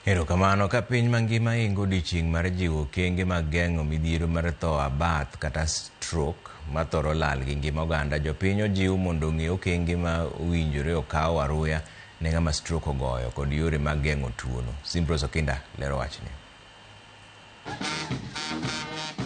Erokamano ka piny mangima ingo odiechieng' mar jiwo okenge mag geng'o midhiero mar tho abath kata stroke mathoro lal gi ngima oganda. Jopiny ojiw mondo ong'e okenge ma owinjore okaw aruya ne ng'ama stroke ogoyo kod yore mag geng'o tuono. Simprose Okinda lero wachni.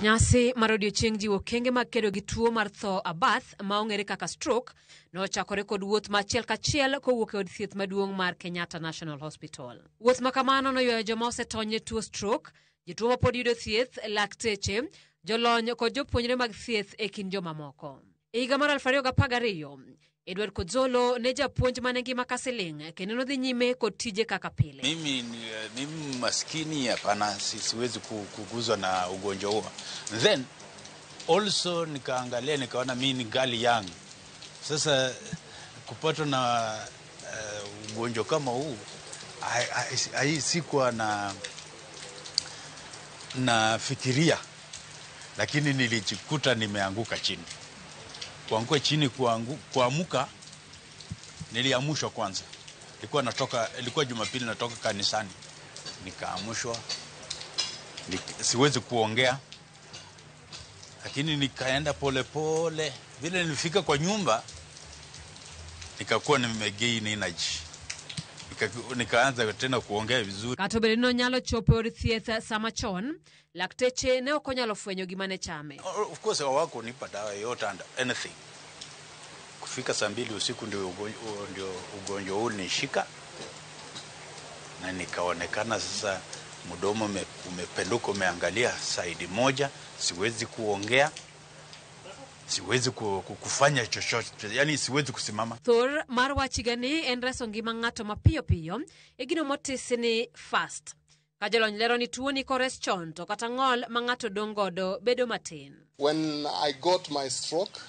Nyasi mar odiechieng' jiwo okenge mag kedo gi tuo mar tho abath ma ong'ere kaka stroke nochakore kod wuoth machiel kachiel kowuok e od thieth maduong' mar Kenyatta National Hospital. Wuoth ma kamano noywayo joma osetony ne tuo stroke, jotuo ma pod yudo thieth, lakteche, jolony kod jopuonjre mag thieth e kind joma moko. E higa mar 2012, Edward Kodzolo ne japuonj mane ngima kasiling kendo nodhi nyime kod tije kaka pile. Mimi ni maskini hapana, siwezi kuguzwa na ugonjwa huo. Then also nikaangalia nikaona mimi ni gali young. Sasa kupatwa na ugonjwa kama huu sikuwa na fikiria, lakini nilijikuta nimeanguka chini. Kuanguka chini, kuamuka niliamushwa kwanza. Ilikuwa Jumapili natoka kanisani. Nikaamushwa. Siwezi kuongea. Lakini nikaenda pole pole. Vile nilifika kwa nyumba nikakuwa nimegain energy. Nikaanza tena kuongea vizuri. Katobelino nyalo chopo od thieth samachon, lakteche ne okonyalo fwenyo gima ne chame. Of course hawako nipa dawa yote and anything. Kufika saa 2 usiku ndio ugonjwa huu nishika, na nikaonekana sasa mdomo umependuka, umeangalia side moja, siwezi kuongea, siwezi kufanya chochote, yani siwezi kusimama. Thor marwachigani en reso ngima ng'ato mapiyo piyo egino motisni fast. Kajalony lero ni tuo ni kores chon to kata ng'ol ma ng'ato dongodo bedo matin. When I got my stroke,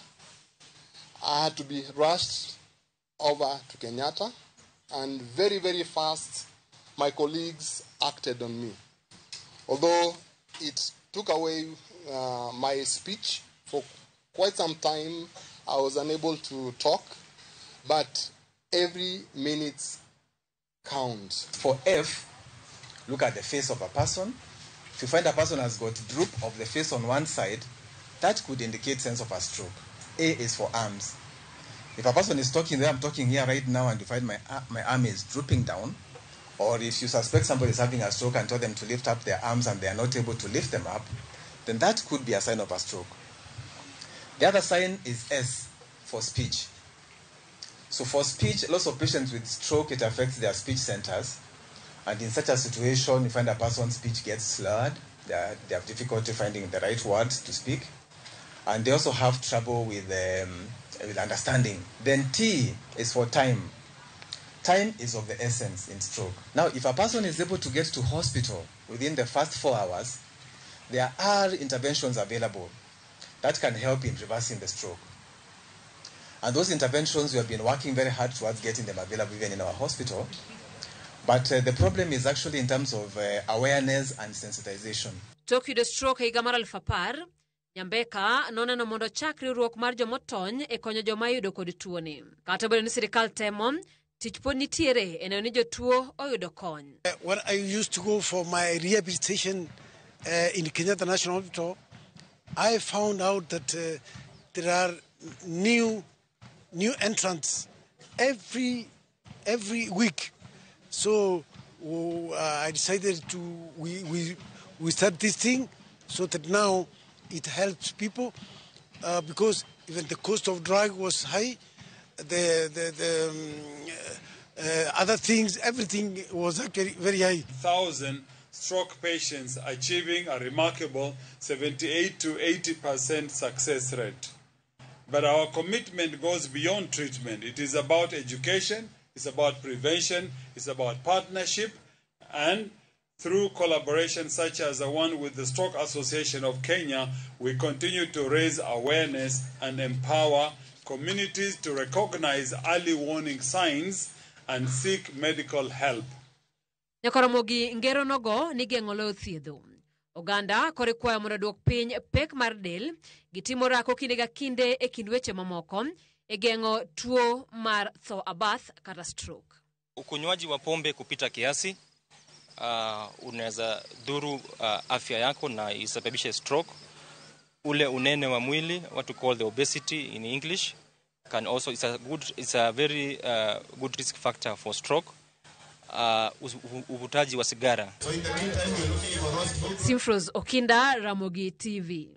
I had to be rushed over to Kenyatta, and very, very fast my colleagues acted on me. Although it took away my speech for quite some time, I was unable to talk, but every minute counts. For F, look at the face of a person. If you find a person has got droop of the face on one side, that could indicate sense of a stroke. A is for arms. If a person is talking there, I'm talking here right now, and you find my arm is drooping down, or if you suspect somebody is having a stroke and tell them to lift up their arms and they are not able to lift them up, then that could be a sign of a stroke. The other sign is S, for speech. So for speech, lots of patients with stroke, it affects their speech centers. And in such a situation, you find a person's speech gets slurred. They have difficulty finding the right words to speak. And they also have trouble with understanding. Then T is for time. Time is of the essence in stroke. Now, if a person is able to get to hospital within the first 4 hours, there are interventions available that can help in reversing the stroke. And those interventions, we have been working very hard towards getting them available even in our hospital. But the problem is actually in terms of awareness and sensitization. Tokyudo stroke higa mar 2010, Nyambeka noneno mondo chakri riwruok mar jomotony e konyo joma yudo kod tuoni. Kata obedo ni sirikal temo, tich pod nitiere e neno ni jotuo oyudo kony. When I used to go for my rehabilitation in Kenyatta National Hospital, I found out that there are new entrants every week. So I decided we start this thing so that now it helps people because even the cost of drug was high, the other things, everything was very high. 1,000 stroke patients achieving a remarkable 78 to 80% success rate. But our commitment goes beyond treatment. It is about education, it's about prevention, it's about partnership, and through collaboration such as the one with the Stroke Association of Kenya, we continue to raise awareness and empower communities to recognize early warning signs and seek medical help. Nyakoromogi ngero nogo ni geng'o lo thiedho. Oganda kore kwayo mondo duok piny pek mar del, gitimo rako kinde ga kinde e kind weche mamoko e geng'o tuo mar tho abath kata stroke. Ukunywaji wa pombe kupita kiasi, unaweza dhuru afya yako na isababishe stroke. Ule unene wa mwili, what we call the obesity in English, can also it's a very good risk factor for stroke. Uvutaji wa sigara. Simfros Okinda, Ramogi TV.